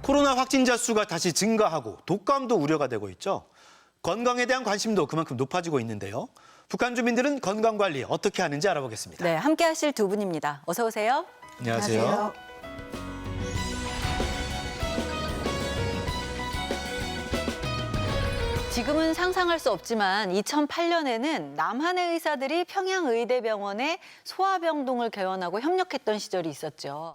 코로나 확진자 수가 다시 증가하고 독감도 우려가 되고 있죠. 건강에 대한 관심도 그만큼 높아지고 있는데요. 북한 주민들은 건강 관리 어떻게 하는지 알아보겠습니다. 네, 함께 하실 두 분입니다. 어서 오세요. 안녕하세요. 지금은 상상할 수 없지만 2008년에는 남한의 의사들이 평양의대병원에 소아병동을 개원하고 협력했던 시절이 있었죠.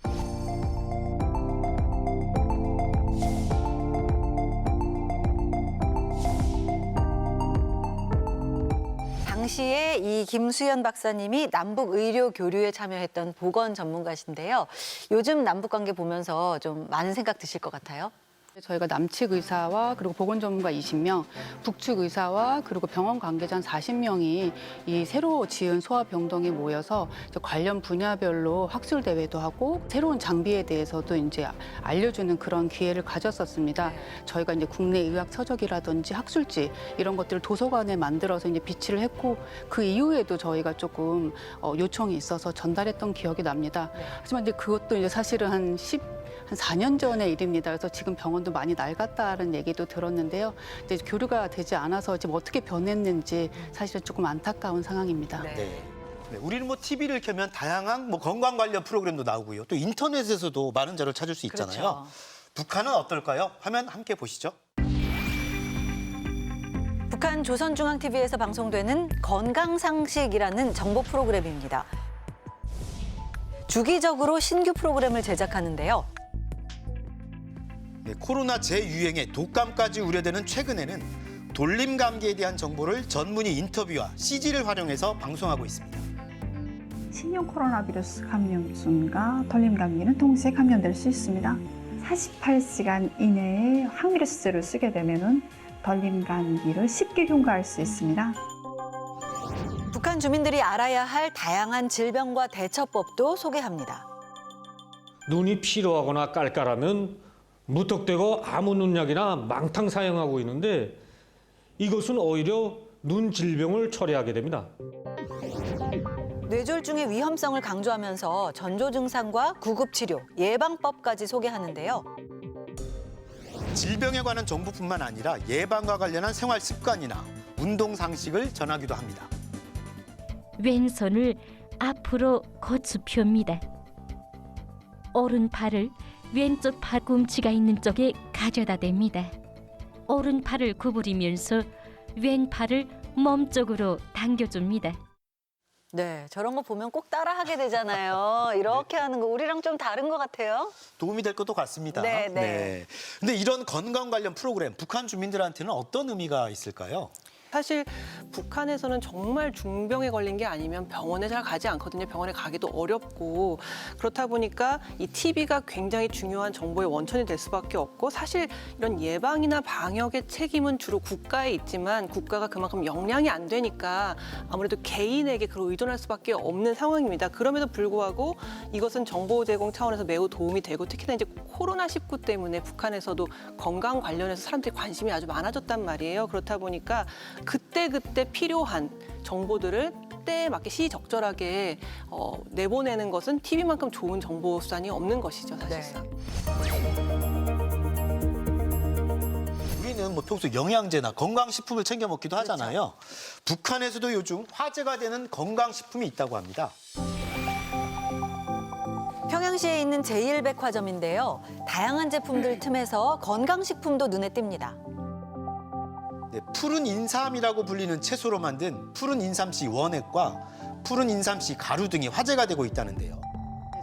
당시에 이 김수연 박사님이 남북 의료 교류에 참여했던 보건 전문가신데요. 요즘 남북 관계 보면서 좀 많은 생각 드실 것 같아요. 저희가 남측 의사와 그리고 보건 전문가 20명, 북측 의사와 그리고 병원 관계자 한 40명이 이 새로 지은 소아병동에 모여서 관련 분야별로 학술 대회도 하고 새로운 장비에 대해서도 이제 알려주는 그런 기회를 가졌었습니다. 저희가 이제 국내 의학 서적이라든지 학술지 이런 것들을 도서관에 만들어서 이제 비치를 했고 그 이후에도 저희가 조금 요청이 있어서 전달했던 기억이 납니다. 하지만 이제 그것도 이제 사실은 한 4년 전의 일입니다. 그래서 지금 병원도 많이 낡았다는 얘기도 들었는데요. 이제 교류가 되지 않아서 지금 어떻게 변했는지 사실은 조금 안타까운 상황입니다. 네. 우리는 뭐 TV를 켜면 다양한 뭐 건강 관련 프로그램도 나오고요. 또 인터넷에서도 많은 자료를 찾을 수 있잖아요. 그렇죠. 북한은 어떨까요? 화면 함께 보시죠. 북한 조선중앙TV에서 방송되는 건강상식이라는 정보 프로그램입니다. 주기적으로 신규 프로그램을 제작하는데요. 네, 코로나 재유행에 독감까지 우려되는 최근에는 돌림 감기에 대한 정보를 전문의 인터뷰와 CG를 활용해서 방송하고 있습니다. 신형 코로나 바이러스 감염증과 돌림 감기는 동시에 감염될 수 있습니다. 48시간 이내에 항바이러스제를 쓰게 되면 돌림 감기를 쉽게 흉가할 수 있습니다. 북한 주민들이 알아야 할 다양한 질병과 대처법도 소개합니다. 눈이 피로하거나 깔깔하면 무턱대고 아무 눈약이나 망탕 사용하고 있는데 이것은 오히려 눈 질병을 초래하게 됩니다. 뇌졸중의 위험성을 강조하면서 전조 증상과 구급 치료, 예방법까지 소개하는데요. 질병에 관한 정보뿐만 아니라 예방과 관련한 생활 습관이나 운동 상식을 전하기도 합니다. 왼손을 앞으로 고추 펴입니다. 오른팔을 왼쪽 팔꿈치가 있는 쪽에 가져다 댑니다. 오른팔을 구부리면서 왼팔을 몸쪽으로 당겨줍니다. 네, 저런 거 보면 꼭 따라하게 되잖아요. 이렇게 하는 거 우리랑 좀 다른 것 같아요. 도움이 될 것도 같습니다. 네. 근데 이런 건강 관련 프로그램 북한 주민들한테는 어떤 의미가 있을까요? 사실 북한에서는 정말 중병에 걸린 게 아니면 병원에 잘 가지 않거든요. 병원에 가기도 어렵고 그렇다 보니까 이 TV가 굉장히 중요한 정보의 원천이 될 수밖에 없고 사실 이런 예방이나 방역의 책임은 주로 국가에 있지만 국가가 그만큼 역량이 안 되니까 아무래도 개인에게 그걸 의존할 수밖에 없는 상황입니다. 그럼에도 불구하고 이것은 정보 제공 차원에서 매우 도움이 되고 특히나 이제 코로나19 때문에 북한에서도 건강 관련해서 사람들이 관심이 아주 많아졌단 말이에요. 그렇다 보니까 그때그때 필요한 정보들을 때에 맞게 시적절하게 내보내는 것은 TV만큼 좋은 정보 수단이 없는 것이죠, 사실상. 우리는 뭐 평소 영양제나 건강식품을 챙겨 먹기도 하잖아요. 북한에서도 요즘 화제가 되는 건강식품이 있다고 합니다. 평양시에 있는 제1백화점인데요. 다양한 제품들 틈에서 건강식품도 눈에 띕니다. 네, 푸른 인삼이라고 불리는 채소로 만든 푸른 인삼씨 원액과 푸른 인삼씨 가루 등이 화제가 되고 있다는데요.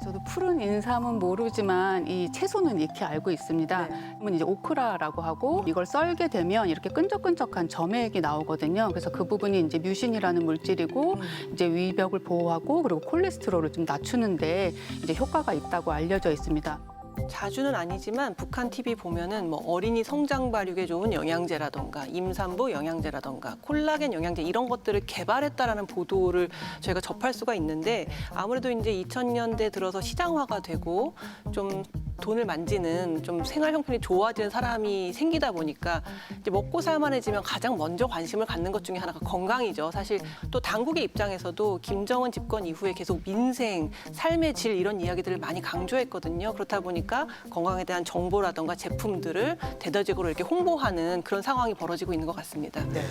저도 푸른 인삼은 모르지만 이 채소는 익히 알고 있습니다. 그러면 이제 오크라라고 하고 이걸 썰게 되면 이렇게 끈적끈적한 점액이 나오거든요. 그래서 그 부분이 이제 뮤신이라는 물질이고 이제 위벽을 보호하고 그리고 콜레스테롤을 좀 낮추는데 이제 효과가 있다고 알려져 있습니다. 자주는 아니지만 북한 TV 보면은 뭐 어린이 성장 발육에 좋은 영양제라던가 임산부 영양제라던가 콜라겐 영양제 이런 것들을 개발했다라는 보도를 저희가 접할 수가 있는데 아무래도 이제 2000년대 들어서 시장화가 되고 좀 돈을 만지는 좀 생활 형편이 좋아지는 사람이 생기다 보니까 이제 먹고 살만해지면 가장 먼저 관심을 갖는 것 중에 하나가 건강이죠. 사실 또 당국의 입장에서도 김정은 집권 이후에 계속 민생, 삶의 질 이런 이야기들을 많이 강조했거든요. 그렇다 보니까 건강에 대한 정보라던가 제품들을 대대적으로 이렇게 홍보하는 그런 상황이 벌어지고 있는 것 같습니다. 네,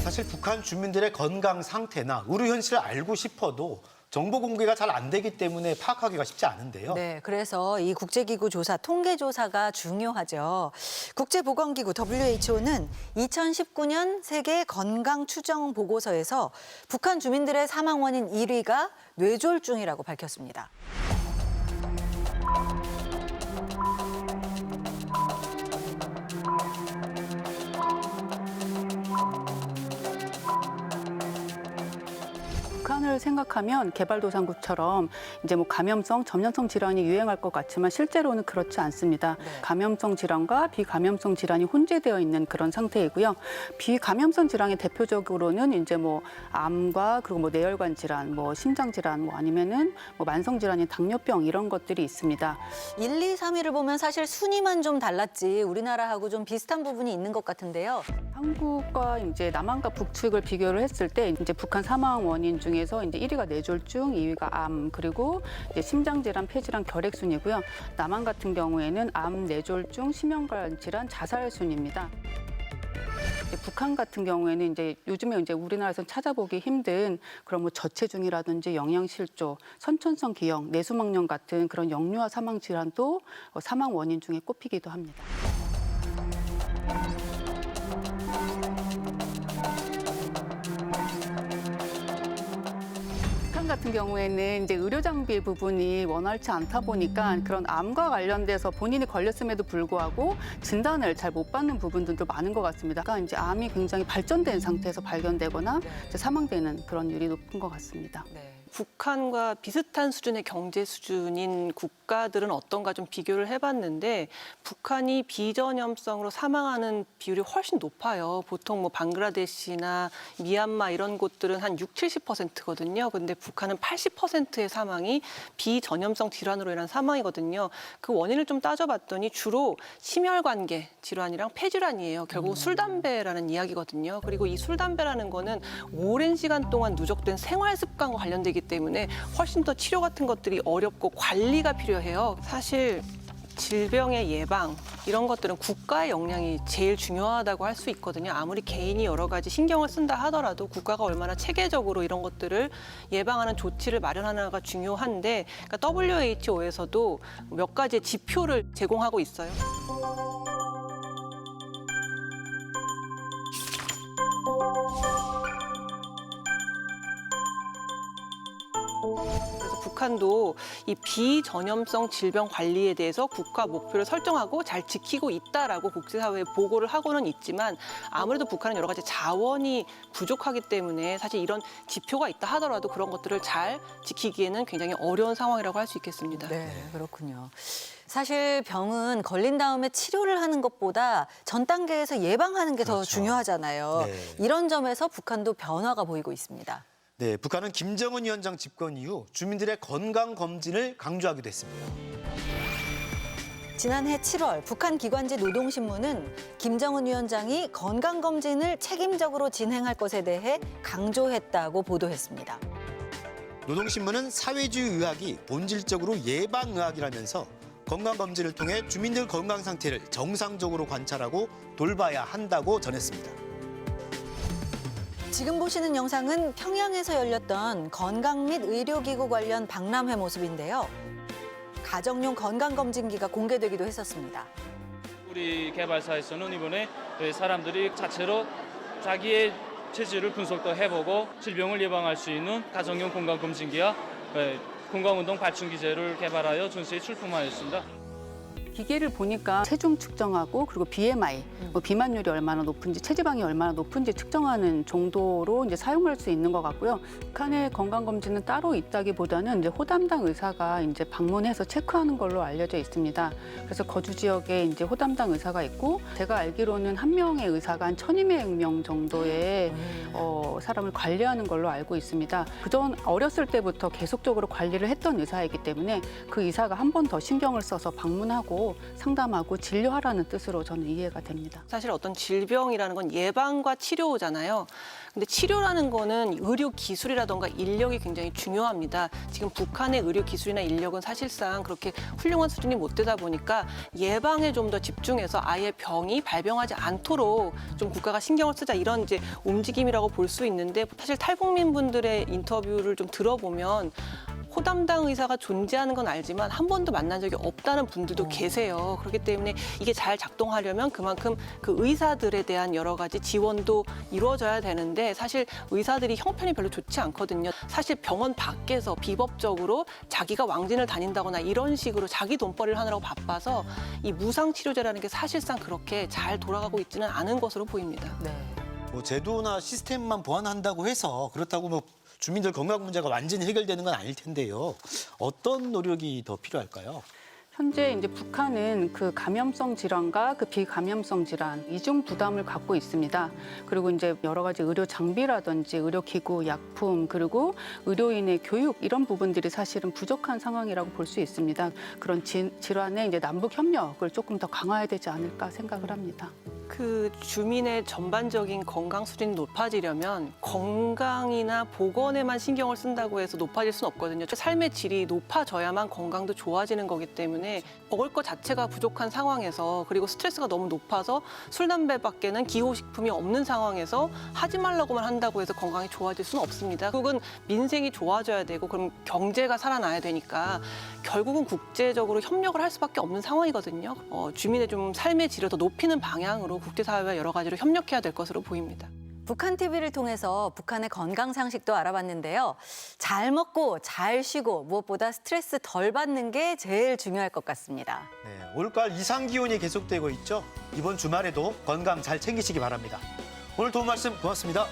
사실 북한 주민들의 건강 상태나 의료 현실을 알고 싶어도 정보 공개가 잘 안 되기 때문에 파악하기가 쉽지 않은데요. 네, 그래서 이 국제기구 조사, 통계조사가 중요하죠. 국제보건기구 WHO는 2019년 세계 건강 추정 보고서에서 북한 주민들의 사망 원인 1위가 뇌졸중이라고 밝혔습니다. 북한을 생각하면 개발도상국처럼 이제 뭐 감염성, 전염성 질환이 유행할 것 같지만 실제로는 그렇지 않습니다. 감염성 질환과 비감염성 질환이 혼재되어 있는 그런 상태이고요. 비감염성 질환의 대표적으로는 이제 뭐 암과 그리고 뭐 뇌혈관 질환, 뭐 심장 질환, 뭐 아니면은 뭐 만성 질환인 당뇨병 이런 것들이 있습니다. 1, 2, 3위를 보면 사실 순위만 좀 달랐지 우리나라하고 좀 비슷한 부분이 있는 것 같은데요. 한국과 이제 남한과 북측을 비교를 했을 때 이제 북한 사망 원인 중에서 이제 1위가 뇌졸중, 2위가 암, 그리고 이제 심장 질환, 폐질환, 결핵 순이고요. 남한 같은 경우에는 암, 뇌졸중, 심혈관 질환, 자살 순입니다. 북한 같은 경우에는 이제 요즘에 이제 우리나라에서 찾아보기 힘든 그런 뭐 저체중이라든지 영양실조, 선천성 기형, 뇌수막염 같은 그런 역류화 사망 질환도 사망 원인 중에 꼽히기도 합니다. 같은 경우에는 이제 의료 장비 부분이 원활치 않다 보니까 그런 암과 관련돼서 본인이 걸렸음에도 불구하고 진단을 잘 못 받는 부분들도 많은 것 같습니다. 그러니까 이제 암이 굉장히 발전된 상태에서 발견되거나 이제 사망되는 그런 율이 높은 것 같습니다. 네. 북한과 비슷한 수준의 경제 수준인 국가들은 어떤가 좀 비교를 해봤는데 북한이 비전염성으로 사망하는 비율이 훨씬 높아요. 보통 뭐 방글라데시나 미얀마 이런 곳들은 한 60-70%거든요. 근데 북한은 80%의 사망이 비전염성 질환으로 인한 사망이거든요. 그 원인을 좀 따져봤더니 주로 심혈관계 질환이랑 폐질환이에요. 결국 술, 담배라는 이야기거든요. 그리고 이 술, 담배라는 거는 오랜 시간 동안 누적된 생활 습관과 관련되기 때문에 훨씬 더 치료 같은 것들이 어렵고 관리가 필요해요. 사실 질병의 예방 이런 것들은 국가의 역량이 제일 중요하다고 할 수 있거든요. 아무리 개인이 여러 가지 신경을 쓴다 하더라도 국가가 얼마나 체계적으로 이런 것들을 예방하는 조치를 마련하느냐가 중요한데 그러니까 WHO에서도 몇 가지의 지표를 제공하고 있어요. 그래서 북한도 이 비전염성 질병 관리에 대해서 국가 목표를 설정하고 잘 지키고 있다라고 국제사회에 보고를 하고는 있지만 아무래도 북한은 여러 가지 자원이 부족하기 때문에 사실 이런 지표가 있다 하더라도 그런 것들을 잘 지키기에는 굉장히 어려운 상황이라고 할 수 있겠습니다. 네, 그렇군요. 사실 병은 걸린 다음에 치료를 하는 것보다 전 단계에서 예방하는 게 더 그렇죠. 중요하잖아요. 네. 이런 점에서 북한도 변화가 보이고 있습니다. 네, 북한은 김정은 위원장 집권 이후 주민들의 건강 검진을 강조하기도 했습니다. 지난해 7월 북한 기관지 노동신문은 김정은 위원장이 건강검진을 책임적으로 진행할 것에 대해 강조했다고 보도했습니다. 노동신문은 사회주의 의학이 본질적으로 예방의학이라면서 건강검진을 통해 주민들 건강 상태를 정상적으로 관찰하고 돌봐야 한다고 전했습니다. 지금 보시는 영상은 평양에서 열렸던 건강 및 의료기구 관련 박람회 모습인데요. 가정용 건강검진기가 공개되기도 했었습니다. 우리 개발사에서는 이번에 사람들이 자체로 자기의 체질을 분석도 해보고 질병을 예방할 수 있는 가정용 건강검진기와 건강운동 발충기제를 개발하여 전시에 출품하였습니다. 기계를 보니까 체중 측정하고 그리고 BMI, 뭐 비만율이 얼마나 높은지, 체지방이 얼마나 높은지 측정하는 정도로 이제 사용할 수 있는 것 같고요. 북한의 건강검진은 따로 있다기보다는 이제 호담당 의사가 이제 방문해서 체크하는 걸로 알려져 있습니다. 그래서 거주 지역에 이제 호담당 의사가 있고, 제가 알기로는 한 명의 의사가 한 1,200명 정도의 사람을 관리하는 걸로 알고 있습니다. 그전 어렸을 때부터 계속적으로 관리를 했던 의사이기 때문에 그 의사가 한 번 더 신경을 써서 방문하고 상담하고 진료하라는 뜻으로 저는 이해가 됩니다. 사실 어떤 질병이라는 건 예방과 치료잖아요. 근데 치료라는 거는 의료 기술이라던가 인력이 굉장히 중요합니다. 지금 북한의 의료 기술이나 인력은 사실상 그렇게 훌륭한 수준이 못 되다 보니까 예방에 좀 더 집중해서 아예 병이 발병하지 않도록 좀 국가가 신경을 쓰자, 이런 이제 움직임이라고 볼 수 있는데, 사실 탈북민 분들의 인터뷰를 좀 들어보면 호담당 의사가 존재하는 건 알지만 한 번도 만난 적이 없다는 분들도 계세요. 그렇기 때문에 이게 잘 작동하려면 그만큼 그 의사들에 대한 여러 가지 지원도 이루어져야 되는데, 사실 의사들이 형편이 별로 좋지 않거든요. 사실 병원 밖에서 비법적으로 자기가 왕진을 다닌다거나 이런 식으로 자기 돈벌이를 하느라고 바빠서 이 무상치료제라는 게 사실상 그렇게 잘 돌아가고 있지는 않은 것으로 보입니다. 네. 뭐 제도나 시스템만 보완한다고 해서 그렇다고 뭐 주민들 건강 문제가 완전히 해결되는 건 아닐 텐데요. 어떤 노력이 더 필요할까요? 현재 이제 북한은 그 감염성 질환과 그 비감염성 질환 이중 부담을 갖고 있습니다. 그리고 이제 여러 가지 의료 장비라든지 의료 기구, 약품, 그리고 의료인의 교육, 이런 부분들이 사실은 부족한 상황이라고 볼 수 있습니다. 그런 질환의 이제 남북 협력을 조금 더 강화해야 되지 않을까 생각을 합니다. 그 주민의 전반적인 건강 수준이 높아지려면 건강이나 보건에만 신경을 쓴다고 해서 높아질 수는 없거든요. 삶의 질이 높아져야만 건강도 좋아지는 거기 때문에 먹을 것 자체가 부족한 상황에서, 그리고 스트레스가 너무 높아서 술, 담배밖에는 기호식품이 없는 상황에서 하지 말라고만 한다고 해서 건강이 좋아질 수는 없습니다. 결국은 민생이 좋아져야 되고, 그럼 경제가 살아나야 되니까 결국은 국제적으로 협력을 할 수밖에 없는 상황이거든요. 주민의 좀 삶의 질을 더 높이는 방향으로 국제사회와 여러 가지로 협력해야 될 것으로 보입니다. 북한 TV를 통해서 북한의 건강 상식도 알아봤는데요. 잘 먹고 잘 쉬고 무엇보다 스트레스 덜 받는 게 제일 중요할 것 같습니다. 네, 올가을 이상 기온이 계속되고 있죠. 이번 주말에도 건강 잘 챙기시기 바랍니다. 오늘 도움 말씀 고맙습니다.